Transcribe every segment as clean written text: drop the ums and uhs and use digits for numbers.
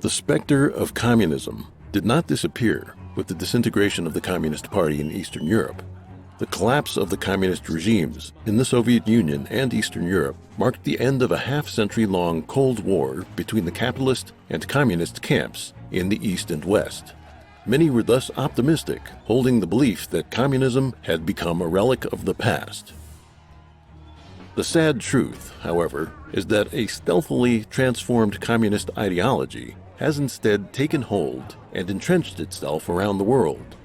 The specter of communism did not disappear with the disintegration of the Communist Party in Eastern Europe. The collapse of the communist regimes in the Soviet Union and Eastern Europe marked the end of a half-century-long Cold War between the capitalist and communist camps in the East and West. Many were thus optimistic, holding the belief that communism had become a relic of the past. The sad truth, however, is that a stealthily transformed communist ideology has instead taken hold and entrenched itself around the world.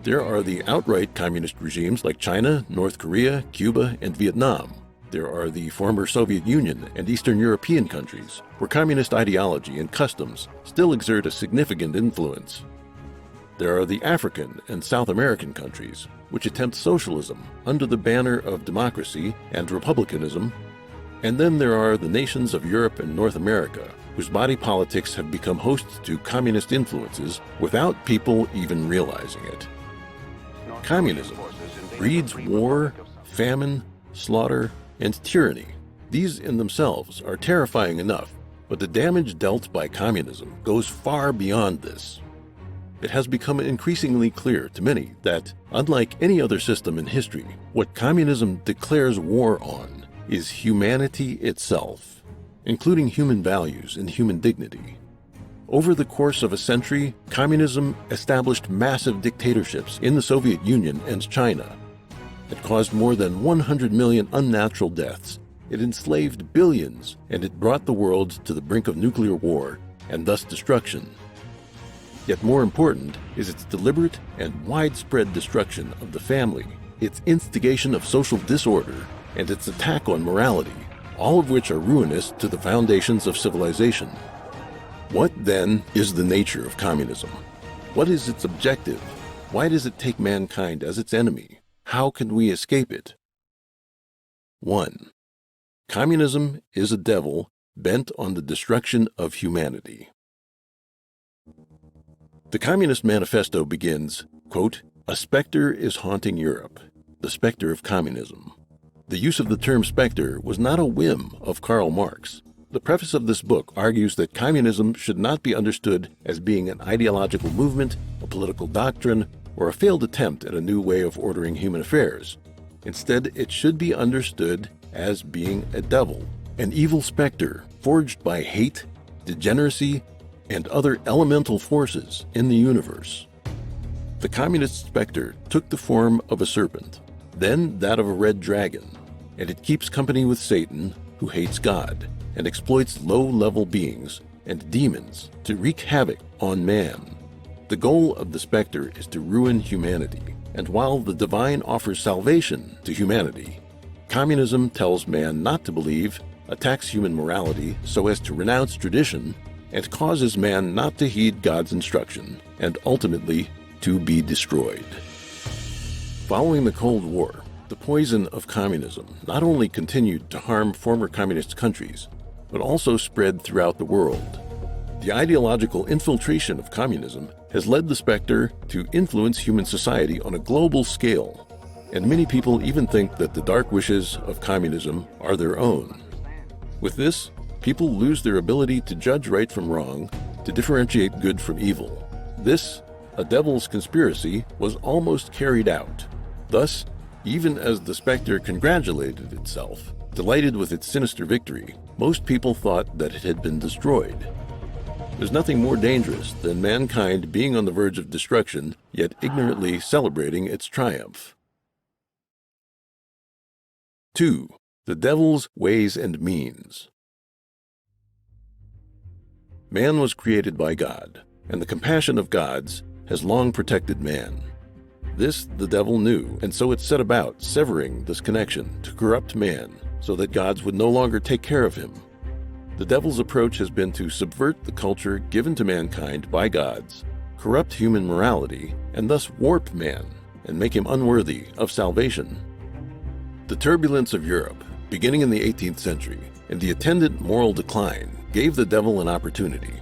There are the outright communist regimes like China, North Korea, Cuba, and Vietnam. There are the former Soviet Union and Eastern European countries, where communist ideology and customs still exert a significant influence. There are the African and South American countries, which attempt socialism under the banner of democracy and republicanism. And then there are the nations of Europe and North America, whose body politics have become hosts to communist influences without people even realizing it. Communism breeds war, famine, slaughter, and tyranny. These in themselves are terrifying enough, but the damage dealt by communism goes far beyond this. It has become increasingly clear to many that, unlike any other system in history, what communism declares war on is humanity itself, including human values and human dignity. Over the course of a century, communism established massive dictatorships in the Soviet Union and China. It caused more than 100 million unnatural deaths. It enslaved billions, and it brought the world to the brink of nuclear war and thus destruction. Yet more important is its deliberate and widespread destruction of the family, its instigation of social disorder, and its attack on morality, all of which are ruinous to the foundations of civilization. What, then, is the nature of communism? What is its objective? Why does it take mankind as its enemy? How can we escape it? 1. Communism is a devil bent on the destruction of humanity. The Communist Manifesto begins, quote, "A specter is haunting Europe, the specter of communism." The use of the term specter was not a whim of Karl Marx. The preface of this book argues that communism should not be understood as being an ideological movement, a political doctrine, or a failed attempt at a new way of ordering human affairs. Instead, it should be understood as being a devil, an evil specter forged by hate, degeneracy, and other elemental forces in the universe. The communist specter took the form of a serpent, then that of a red dragon, and it keeps company with Satan, who hates God, and exploits low-level beings and demons to wreak havoc on man. The goal of the specter is to ruin humanity, and while the divine offers salvation to humanity, communism tells man not to believe, attacks human morality so as to renounce tradition, and causes man not to heed God's instruction, and ultimately to be destroyed. Following the Cold War, the poison of communism not only continued to harm former communist countries, but also spread throughout the world. The ideological infiltration of communism has led the specter to influence human society on a global scale, and many people even think that the dark wishes of communism are their own. With this, people lose their ability to judge right from wrong, to differentiate good from evil. This, a devil's conspiracy, was almost carried out. Thus, even as the specter congratulated itself, delighted with its sinister victory, most people thought that it had been destroyed. There's nothing more dangerous than mankind being on the verge of destruction, yet ignorantly celebrating its triumph. 2. The devil's ways and means. Man was created by God, and the compassion of gods has long protected man. This the devil knew, and so it set about severing this connection to corrupt man, so that gods would no longer take care of him. The devil's approach has been to subvert the culture given to mankind by gods, corrupt human morality, and thus warp man and make him unworthy of salvation. The turbulence of Europe, beginning in the 18th century, and the attendant moral decline gave the devil an opportunity.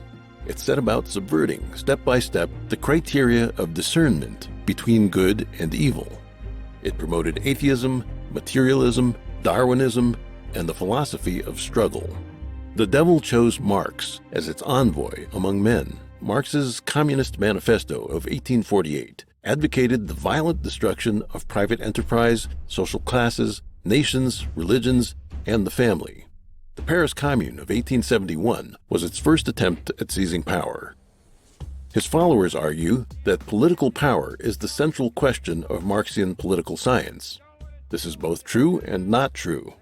It set about subverting, step by step, the criteria of discernment between good and evil. It promoted atheism, materialism, Darwinism, and the philosophy of struggle. The devil chose Marx as its envoy among men. Marx's Communist Manifesto of 1848 advocated the violent destruction of private enterprise, social classes, nations, religions, and the family. The Paris Commune of 1871 was its first attempt at seizing power. His followers argue that political power is the central question of Marxian political science. This is both true and not true.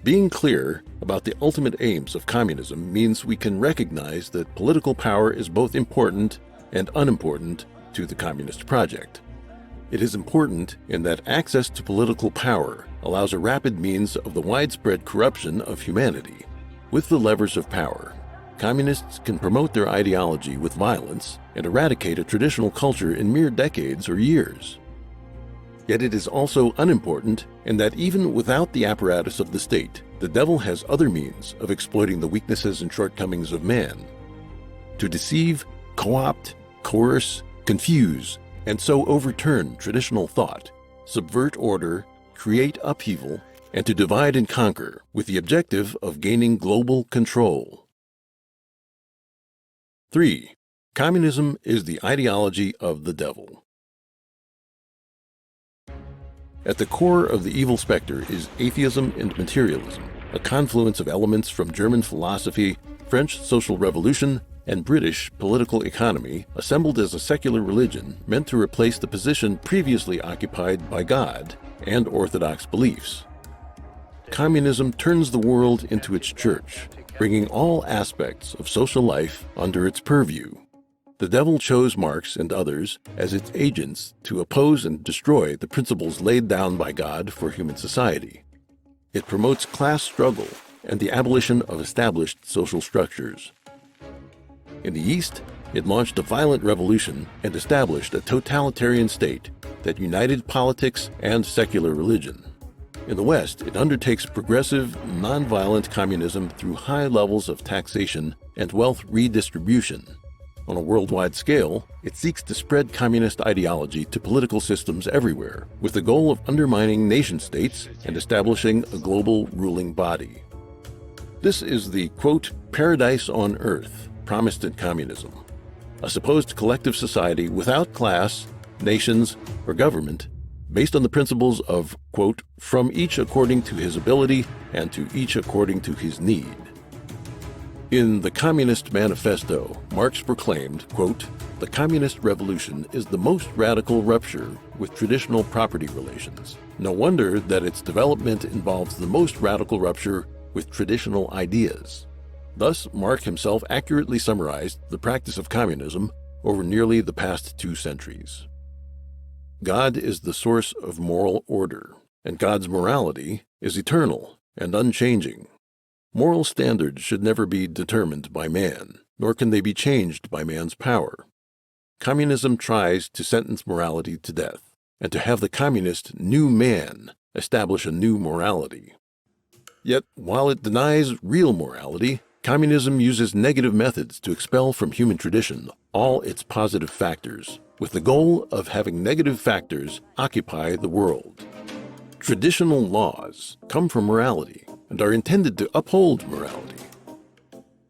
Being clear about the ultimate aims of communism means we can recognize that political power is both important and unimportant to the communist project. It is important in that access to political power allows a rapid means of the widespread corruption of humanity. With the levers of power, communists can promote their ideology with violence and eradicate a traditional culture in mere decades or years. Yet it is also unimportant in that even without the apparatus of the state, the devil has other means of exploiting the weaknesses and shortcomings of man. To deceive, co-opt, coerce, confuse, and so overturn traditional thought, subvert order, create upheaval, and to divide and conquer with the objective of gaining global control. 3. Communism is the ideology of the devil. At the core of the evil specter is atheism and materialism, a confluence of elements from German philosophy, French social revolution, and British political economy assembled as a secular religion meant to replace the position previously occupied by God and orthodox beliefs. Communism turns the world into its church, bringing all aspects of social life under its purview. The devil chose Marx and others as its agents to oppose and destroy the principles laid down by God for human society. It promotes class struggle and the abolition of established social structures. In the East, it launched a violent revolution and established a totalitarian state that united politics and secular religion. In the West, it undertakes progressive, nonviolent communism through high levels of taxation and wealth redistribution. On a worldwide scale, it seeks to spread communist ideology to political systems everywhere, with the goal of undermining nation-states and establishing a global ruling body. This is the, quote, paradise on earth promised in communism, a supposed collective society without class, nations, or government, based on the principles of, quote, from each according to his ability and to each according to his need. In the Communist Manifesto, Marx proclaimed, quote, the communist revolution is the most radical rupture with traditional property relations. No wonder that its development involves the most radical rupture with traditional ideas. Thus, Marx himself accurately summarized the practice of communism over nearly the past 2 centuries. God is the source of moral order, and God's morality is eternal and unchanging. Moral standards should never be determined by man, nor can they be changed by man's power. Communism tries to sentence morality to death, and to have the communist new man establish a new morality. Yet, while it denies real morality, communism uses negative methods to expel from human tradition all its positive factors, with the goal of having negative factors occupy the world. Traditional laws come from morality and are intended to uphold morality.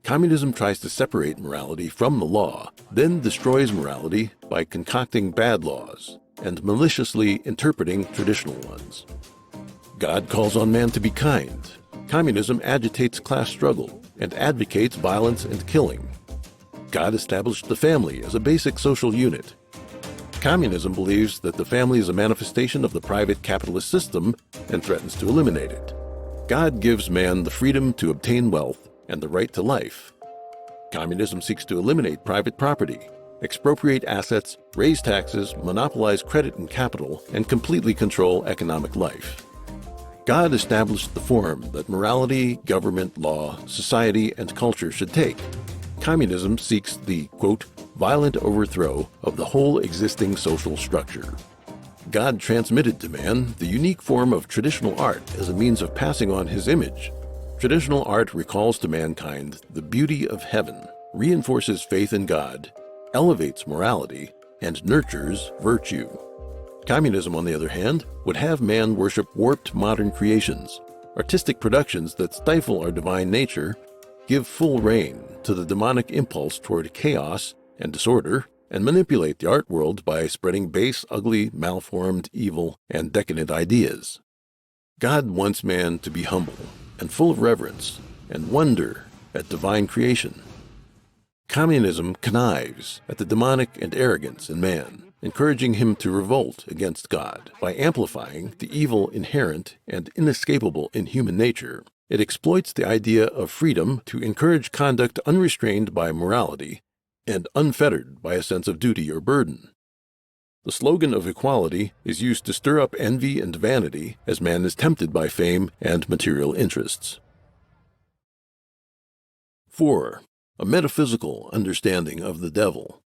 Communism tries to separate morality from the law, then destroys morality by concocting bad laws and maliciously interpreting traditional ones. God calls on man to be kind. Communism agitates class struggle and advocates violence and killing. God established the family as a basic social unit. Communism believes that the family is a manifestation of the private capitalist system and threatens to eliminate it. God gives man the freedom to obtain wealth and the right to life. Communism seeks to eliminate private property, expropriate assets, raise taxes, monopolize credit and capital, and completely control economic life. God established the form that morality, government, law, society, and culture should take. Communism seeks the, quote, violent overthrow of the whole existing social structure. God transmitted to man the unique form of traditional art as a means of passing on his image. Traditional art recalls to mankind the beauty of heaven, reinforces faith in God, elevates morality, and nurtures virtue. Communism, on the other hand, would have man worship warped modern creations, artistic productions that stifle our divine nature, give full rein to the demonic impulse toward chaos and disorder, and manipulate the art world by spreading base, ugly, malformed, evil, and decadent ideas. God wants man to be humble and full of reverence and wonder at divine creation. Communism connives at the demonic and arrogance in man, encouraging him to revolt against God. By amplifying the evil inherent and inescapable in human nature, it exploits the idea of freedom to encourage conduct unrestrained by morality and unfettered by a sense of duty or burden. The slogan of equality is used to stir up envy and vanity as man is tempted by fame and material interests. 4. A metaphysical understanding of the devil.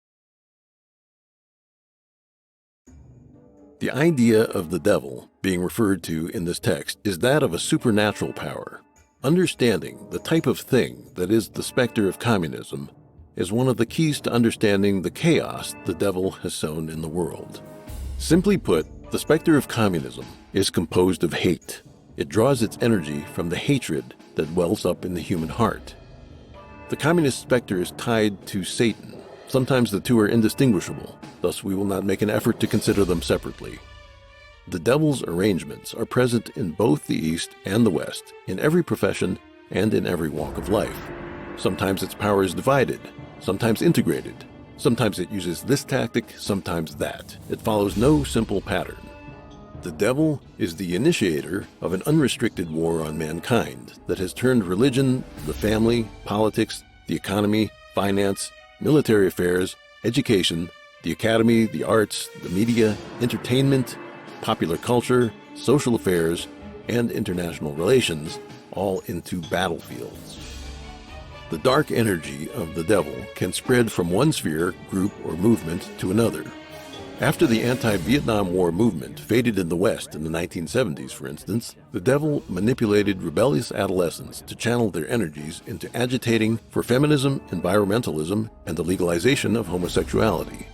The idea of the devil being referred to in this text is that of a supernatural power. Understanding the type of thing that is the specter of communism is one of the keys to understanding the chaos the devil has sown in the world. Simply put, the specter of communism is composed of hate. It draws its energy from the hatred that wells up in the human heart. The communist specter is tied to Satan. Sometimes the two are indistinguishable, thus we will not make an effort to consider them separately. The devil's arrangements are present in both the East and the West, in every profession and in every walk of life. Sometimes its power is divided, sometimes integrated. Sometimes it uses this tactic, sometimes that. It follows no simple pattern. The devil is the initiator of an unrestricted war on mankind that has turned religion, the family, politics, the economy, finance, military affairs, education, the academy, the arts, the media, entertainment, popular culture, social affairs, and international relations, all into battlefields. The dark energy of the devil can spread from one sphere, group, or movement to another. After the anti-Vietnam War movement faded in the West in the 1970s, for instance, the devil manipulated rebellious adolescents to channel their energies into agitating for feminism, environmentalism, and the legalization of homosexuality.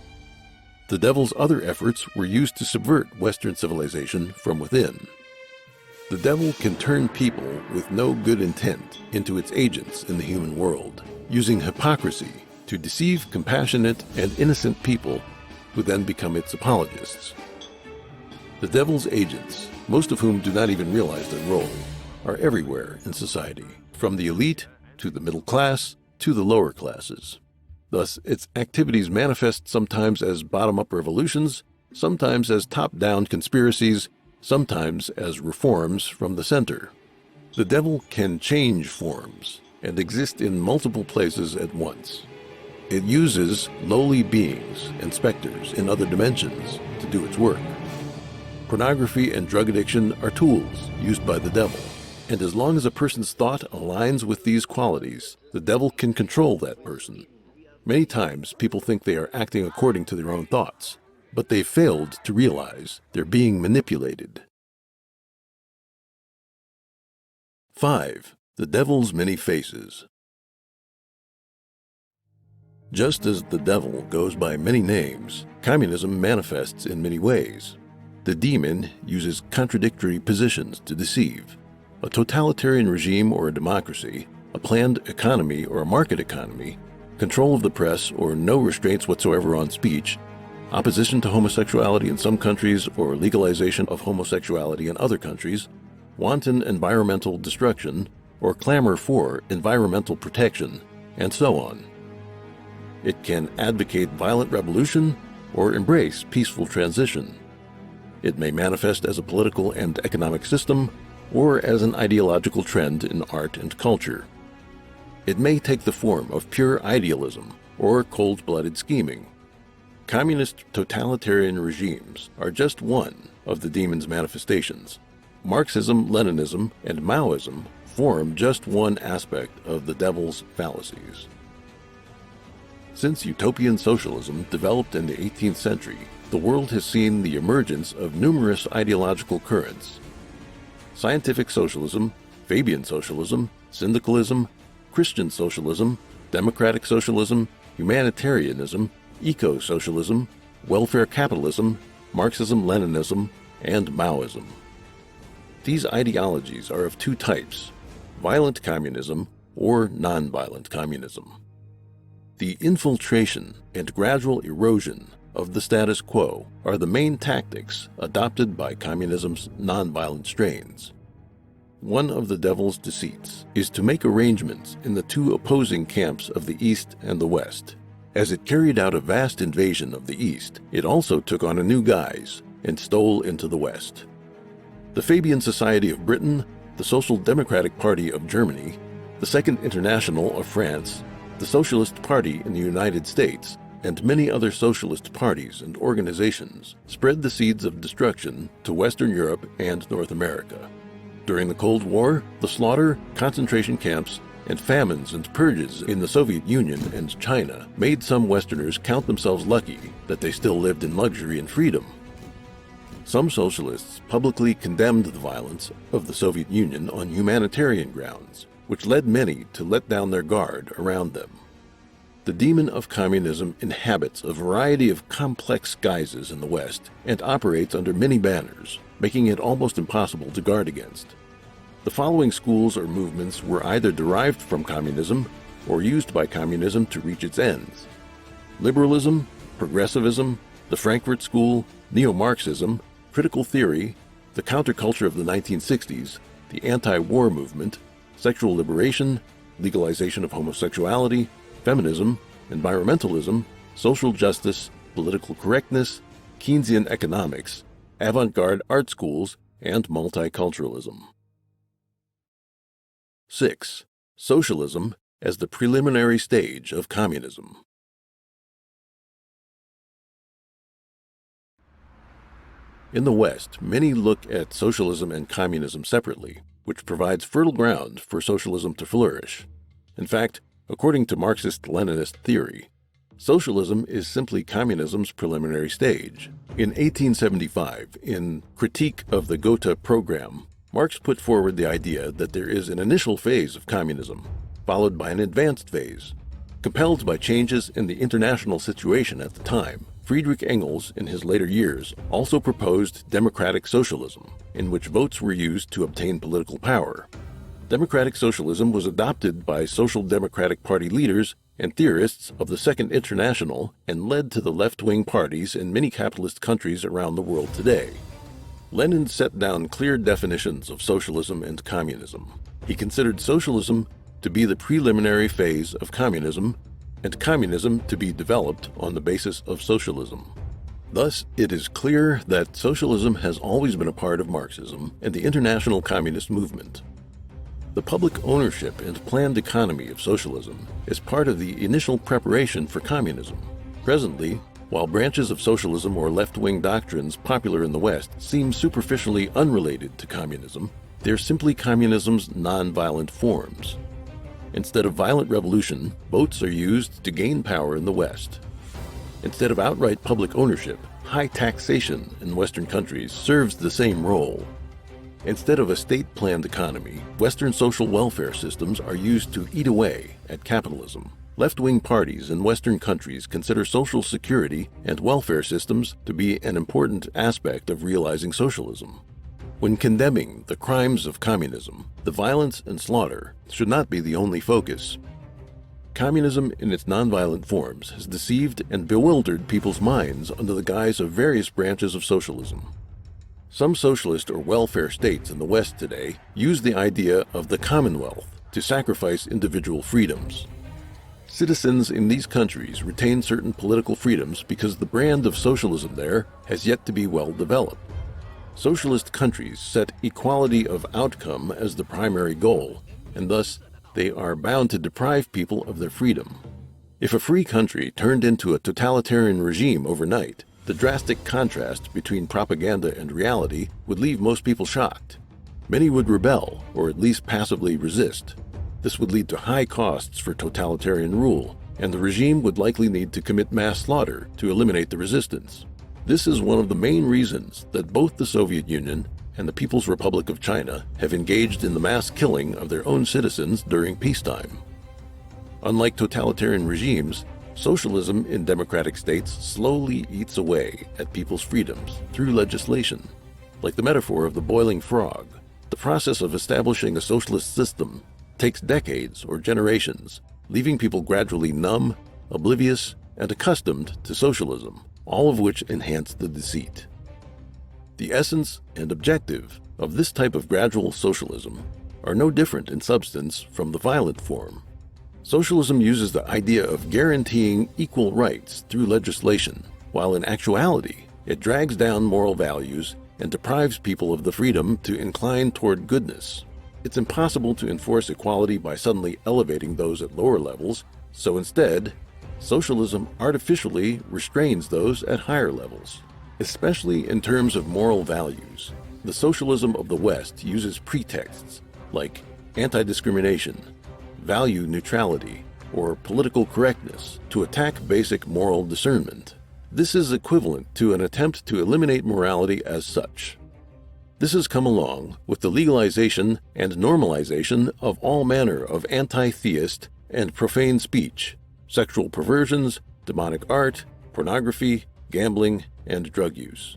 The devil's other efforts were used to subvert Western civilization from within. The devil can turn people with no good intent into its agents in the human world, using hypocrisy to deceive compassionate and innocent people who then become its apologists. The devil's agents, most of whom do not even realize their role, are everywhere in society, from the elite to the middle class to the lower classes. Thus, its activities manifest sometimes as bottom-up revolutions, sometimes as top-down conspiracies, sometimes as reforms from the center. The devil can change forms and exist in multiple places at once. It uses lowly beings and specters in other dimensions to do its work. Pornography and drug addiction are tools used by the devil, and as long as a person's thought aligns with these qualities, the devil can control that person. Many times people think they are acting according to their own thoughts, but they've failed to realize they're being manipulated. 5. The devil's many faces. Just as the devil goes by many names, communism manifests in many ways. The demon uses contradictory positions to deceive. A totalitarian regime or a democracy, a planned economy or a market economy, control of the press or no restraints whatsoever on speech, opposition to homosexuality in some countries or legalization of homosexuality in other countries, wanton environmental destruction, or clamor for environmental protection, and so on. It can advocate violent revolution or embrace peaceful transition. It may manifest as a political and economic system or as an ideological trend in art and culture. It may take the form of pure idealism or cold-blooded scheming. Communist totalitarian regimes are just one of the demon's manifestations. Marxism, Leninism, and Maoism form just one aspect of the devil's fallacies. Since utopian socialism developed in the 18th century, the world has seen the emergence of numerous ideological currents. Scientific socialism, Fabian socialism, syndicalism, Christian socialism, democratic socialism, humanitarianism, eco-socialism, welfare capitalism, Marxism-Leninism, and Maoism. These ideologies are of two types: violent communism, or nonviolent communism. The infiltration and gradual erosion of the status quo are the main tactics adopted by communism's nonviolent strains. One of the devil's deceits is to make arrangements in the two opposing camps of the East and the West. As it carried out a vast invasion of the East, it also took on a new guise and stole into the West. The Fabian Society of Britain, the Social Democratic Party of Germany, the Second International of France, the Socialist Party in the United States, and many other socialist parties and organizations spread the seeds of destruction to Western Europe and North America. During the Cold War, the slaughter, concentration camps, and famines and purges in the Soviet Union and China made some Westerners count themselves lucky that they still lived in luxury and freedom. Some socialists publicly condemned the violence of the Soviet Union on humanitarian grounds, which led many to let down their guard around them. The demon of communism inhabits a variety of complex guises in the West and operates under many banners, making it almost impossible to guard against. The following schools or movements were either derived from communism or used by communism to reach its ends: liberalism, progressivism, the Frankfurt School, neo-Marxism, critical theory, the counterculture of the 1960s, the anti-war movement, sexual liberation, legalization of homosexuality, feminism, environmentalism, social justice, political correctness, Keynesian economics, avant-garde art schools, and multiculturalism. 6. Socialism as the preliminary stage of communism. In the West, many look at socialism and communism separately, which provides fertile ground for socialism to flourish. In fact, according to Marxist-Leninist theory, socialism is simply communism's preliminary stage. In 1875, in Critique of the Gotha Program, Marx put forward the idea that there is an initial phase of communism, followed by an advanced phase. Compelled by changes in the international situation at the time, Friedrich Engels, in his later years, also proposed democratic socialism, in which votes were used to obtain political power. Democratic socialism was adopted by Social Democratic Party leaders and theorists of the Second International and led to the left-wing parties in many capitalist countries around the world today. Lenin set down clear definitions of socialism and communism. He considered socialism to be the preliminary phase of communism, and communism to be developed on the basis of socialism. Thus, it is clear that socialism has always been a part of Marxism and the international communist movement. The public ownership and planned economy of socialism is part of the initial preparation for communism. Presently, while branches of socialism or left-wing doctrines popular in the West seem superficially unrelated to communism, they're simply communism's non-violent forms. Instead of violent revolution, votes are used to gain power in the West. Instead of outright public ownership, high taxation in Western countries serves the same role. Instead of a state-planned economy, Western social welfare systems are used to eat away at capitalism. Left-wing parties in Western countries consider social security and welfare systems to be an important aspect of realizing socialism. When condemning the crimes of communism, the violence and slaughter should not be the only focus. Communism in its nonviolent forms has deceived and bewildered people's minds under the guise of various branches of socialism. Some socialist or welfare states in the West today use the idea of the Commonwealth to sacrifice individual freedoms. Citizens in these countries retain certain political freedoms because the brand of socialism there has yet to be well developed. Socialist countries set equality of outcome as the primary goal, and thus they are bound to deprive people of their freedom. If a free country turned into a totalitarian regime overnight, the drastic contrast between propaganda and reality would leave most people shocked. Many would rebel, or at least passively resist. This would lead to high costs for totalitarian rule, and the regime would likely need to commit mass slaughter to eliminate the resistance. This is one of the main reasons that both the Soviet Union and the People's Republic of China have engaged in the mass killing of their own citizens during peacetime. Unlike totalitarian regimes, socialism in democratic states slowly eats away at people's freedoms through legislation. Like the metaphor of the boiling frog, the process of establishing a socialist system takes decades or generations, leaving people gradually numb, oblivious, and accustomed to socialism, all of which enhance the deceit. The essence and objective of this type of gradual socialism are no different in substance from the violent form. Socialism uses the idea of guaranteeing equal rights through legislation, while in actuality, it drags down moral values and deprives people of the freedom to incline toward goodness. It's impossible to enforce equality by suddenly elevating those at lower levels, so instead, socialism artificially restrains those at higher levels. Especially in terms of moral values, the socialism of the West uses pretexts like anti-discrimination, value neutrality, or political correctness to attack basic moral discernment. This is equivalent to an attempt to eliminate morality as such. This has come along with the legalization and normalization of all manner of anti-theist and profane speech, sexual perversions, demonic art, pornography, gambling, and drug use.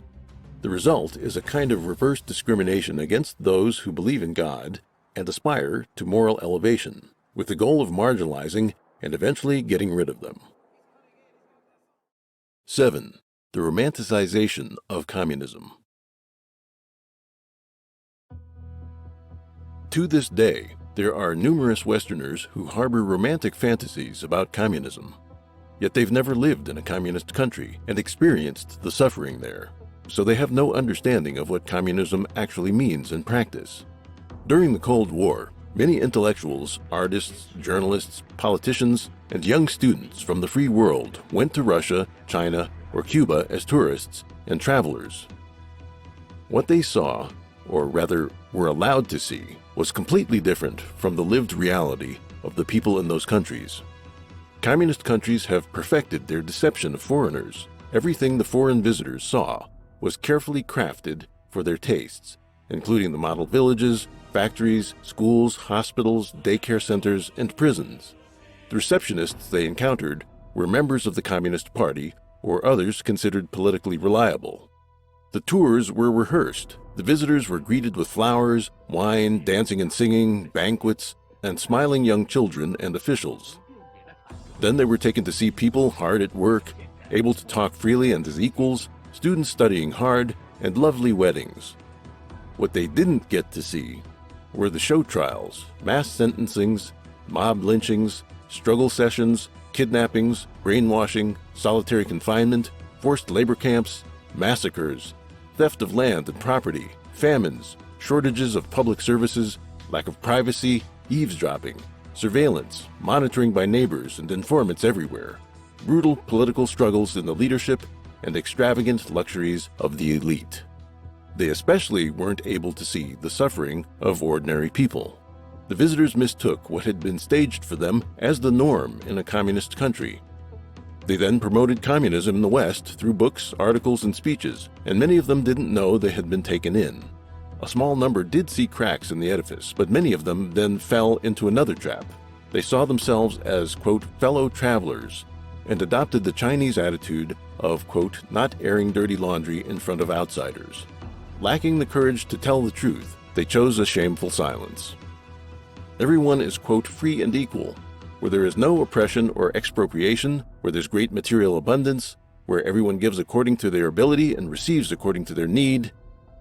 The result is a kind of reverse discrimination against those who believe in God and aspire to moral elevation, with the goal of marginalizing and eventually getting rid of them. 7. The romanticization of communism. To this day, there are numerous Westerners who harbor romantic fantasies about communism. Yet they've never lived in a communist country and experienced the suffering there, so they have no understanding of what communism actually means in practice. During the Cold War, many intellectuals, artists, journalists, politicians, and young students from the free world went to Russia, China, or Cuba as tourists and travelers. What they saw, or rather were allowed to see, was completely different from the lived reality of the people in those countries. Communist countries have perfected their deception of foreigners. Everything the foreign visitors saw was carefully crafted for their tastes, including the model villages, factories, schools, hospitals, daycare centers, and prisons. The receptionists they encountered were members of the Communist Party or others considered politically reliable. The tours were rehearsed. The visitors were greeted with flowers, wine, dancing and singing, banquets, and smiling young children and officials. Then they were taken to see people hard at work, able to talk freely and as equals, students studying hard, and lovely weddings. What they didn't get to see were the show trials, mass sentencings, mob lynchings, struggle sessions, kidnappings, brainwashing, solitary confinement, forced labor camps, massacres, theft of land and property, famines, shortages of public services, lack of privacy, eavesdropping, surveillance, monitoring by neighbors and informants everywhere, brutal political struggles in the leadership, and extravagant luxuries of the elite. They especially weren't able to see the suffering of ordinary people. The visitors mistook what had been staged for them as the norm in a communist country. They then promoted communism in the West through books, articles, and speeches, and many of them didn't know they had been taken in. A small number did see cracks in the edifice, but many of them then fell into another trap. They saw themselves as, quote, fellow travelers, and adopted the Chinese attitude of, quote, not airing dirty laundry in front of outsiders. Lacking the courage to tell the truth, they chose a shameful silence. Everyone is, quote, free and equal, where there is no oppression or expropriation, where there's great material abundance, where everyone gives according to their ability and receives according to their need,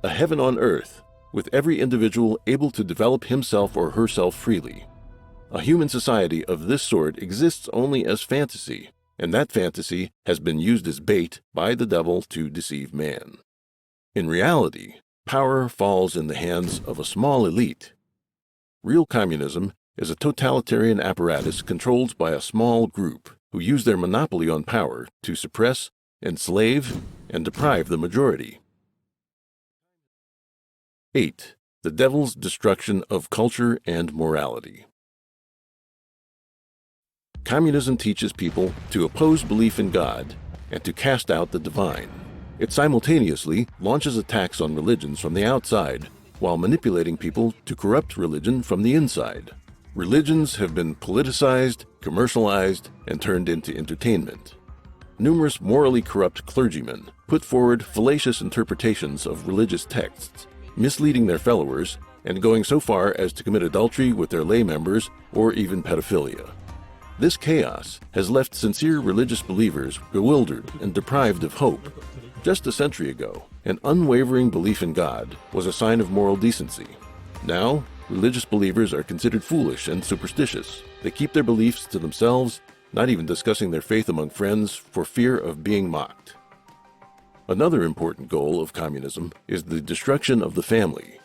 a heaven on earth, with every individual able to develop himself or herself freely. A human society of this sort exists only as fantasy, and that fantasy has been used as bait by the devil to deceive man. In reality, power falls in the hands of a small elite. Real communism is a totalitarian apparatus controlled by a small group who use their monopoly on power to suppress, enslave, and deprive the majority. 8. The devil's destruction of culture and morality. Communism teaches people to oppose belief in God and to cast out the divine. It simultaneously launches attacks on religions from the outside while manipulating people to corrupt religion from the inside. Religions have been politicized, commercialized, and turned into entertainment. Numerous morally corrupt clergymen put forward fallacious interpretations of religious texts, misleading their followers and going so far as to commit adultery with their lay members or even pedophilia. This chaos has left sincere religious believers bewildered and deprived of hope. Just a century ago, an unwavering belief in God was a sign of moral decency. Now, religious believers are considered foolish and superstitious. They keep their beliefs to themselves, not even discussing their faith among friends for fear of being mocked. Another important goal of communism is the destruction of the family,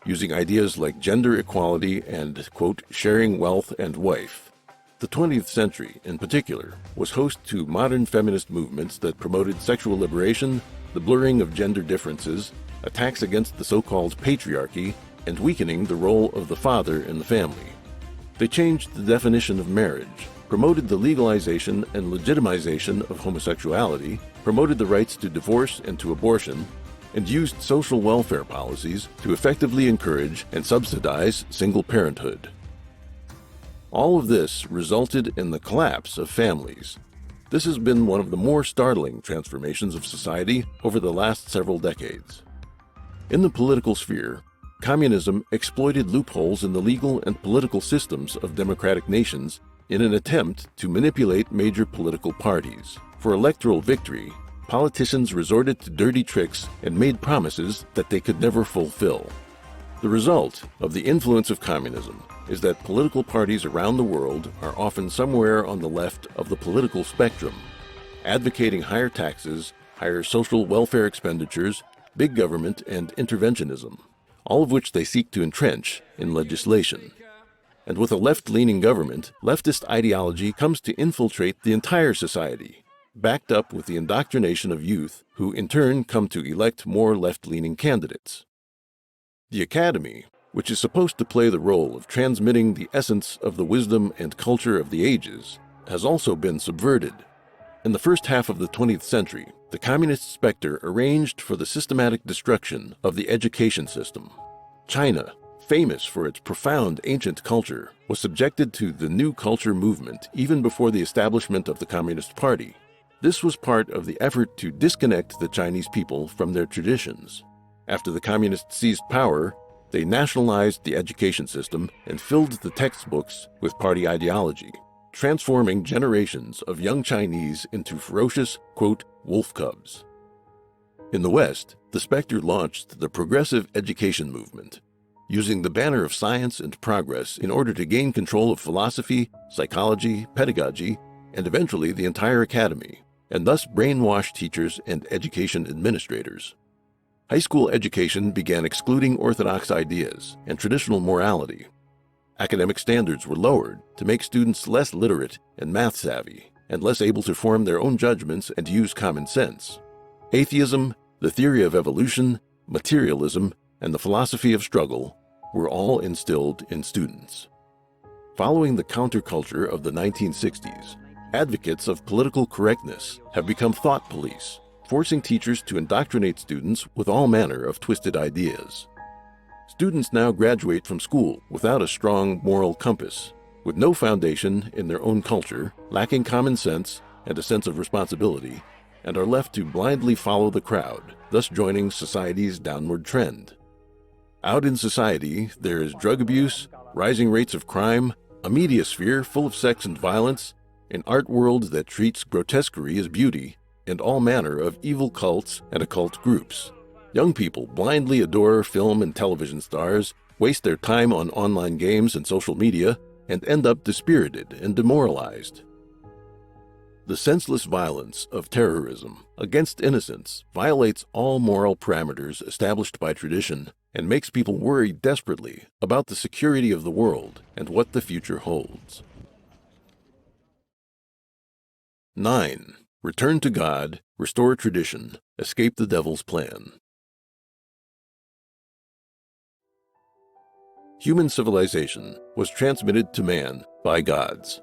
using ideas like gender equality and, quote, sharing wealth and wife. The 20th century, in particular, was host to modern feminist movements that promoted sexual liberation, the blurring of gender differences, attacks against the so-called patriarchy, and weakening the role of the father in the family. They changed the definition of marriage, promoted the legalization and legitimization of homosexuality, promoted the rights to divorce and to abortion, and used social welfare policies to effectively encourage and subsidize single parenthood. All of this resulted in the collapse of families. This has been one of the more startling transformations of society over the last several decades. In the political sphere, communism exploited loopholes in the legal and political systems of democratic nations in an attempt to manipulate major political parties. For electoral victory, politicians resorted to dirty tricks and made promises that they could never fulfill. The result of the influence of communism is that political parties around the world are often somewhere on the left of the political spectrum, advocating higher taxes, higher social welfare expenditures, big government, and interventionism, all of which they seek to entrench in legislation. And with a left-leaning government, leftist ideology comes to infiltrate the entire society, backed up with the indoctrination of youth, who in turn come to elect more left-leaning candidates. The academy, which is supposed to play the role of transmitting the essence of the wisdom and culture of the ages, has also been subverted. In the first half of the 20th century, the communist specter arranged for the systematic destruction of the education system. China, famous for its profound ancient culture, was subjected to the New Culture movement even before the establishment of the Communist Party. This was part of the effort to disconnect the Chinese people from their traditions. After the communists seized power, they nationalized the education system and filled the textbooks with party ideology, transforming generations of young Chinese into ferocious, quote, wolf cubs. In the West, the specter launched the progressive education movement, using the banner of science and progress in order to gain control of philosophy, psychology, pedagogy, and eventually the entire academy, and thus brainwash teachers and education administrators. High school education began excluding orthodox ideas and traditional morality. Academic standards were lowered to make students less literate and math-savvy, and less able to form their own judgments and use common sense. Atheism, the theory of evolution, materialism, and the philosophy of struggle were all instilled in students. Following the counterculture of the 1960s, advocates of political correctness have become thought police, forcing teachers to indoctrinate students with all manner of twisted ideas. Students now graduate from school without a strong moral compass, with no foundation in their own culture, lacking common sense and a sense of responsibility, and are left to blindly follow the crowd, thus joining society's downward trend. Out in society, there is drug abuse, rising rates of crime, a media sphere full of sex and violence, an art world that treats grotesquerie as beauty, and all manner of evil cults and occult groups. Young people blindly adore film and television stars, waste their time on online games and social media, and end up dispirited and demoralized. The senseless violence of terrorism against innocents violates all moral parameters established by tradition and makes people worry desperately about the security of the world and what the future holds. 9. Return to God, restore tradition, escape the devil's plan. Human civilization was transmitted to man by gods.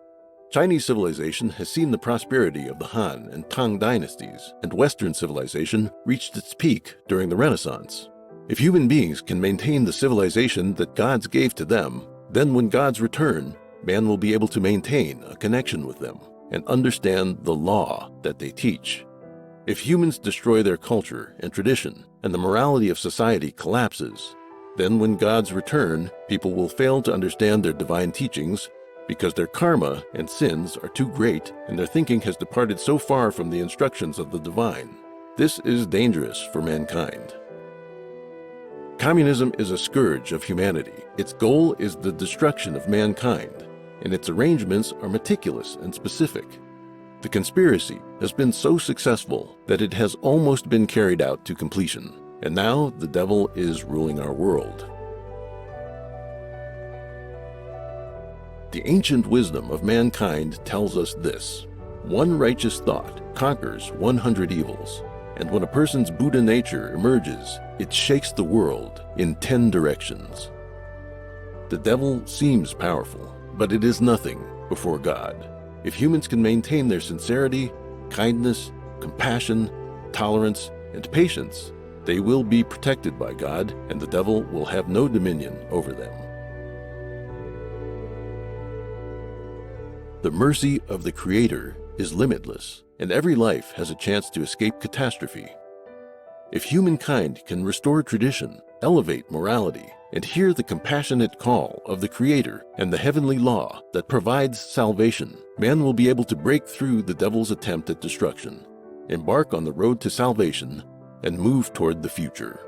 Chinese civilization has seen the prosperity of the Han and Tang dynasties, and Western civilization reached its peak during the Renaissance. If human beings can maintain the civilization that gods gave to them, then when gods return, man will be able to maintain a connection with them and understand the law that they teach. If humans destroy their culture and tradition, and the morality of society collapses, Then when God's return, people will fail to understand their divine teachings because their karma and sins are too great and their thinking has departed so far from the instructions of the divine. This is dangerous for mankind. Communism is a scourge of humanity. Its goal is the destruction of mankind, and its arrangements are meticulous and specific. The conspiracy has been so successful that it has almost been carried out to completion, and now the devil is ruling our world. The ancient wisdom of mankind tells us this: one righteous thought conquers 100 evils, and when a person's Buddha nature emerges, it shakes the world in 10 directions. The devil seems powerful, but it is nothing before God. If humans can maintain their sincerity, kindness, compassion, tolerance, and patience, they will be protected by God, and the devil will have no dominion over them. The mercy of the Creator is limitless, and every life has a chance to escape catastrophe. If humankind can restore tradition, elevate morality, and hear the compassionate call of the Creator and the heavenly law that provides salvation, man will be able to break through the devil's attempt at destruction, embark on the road to salvation, and move toward the future.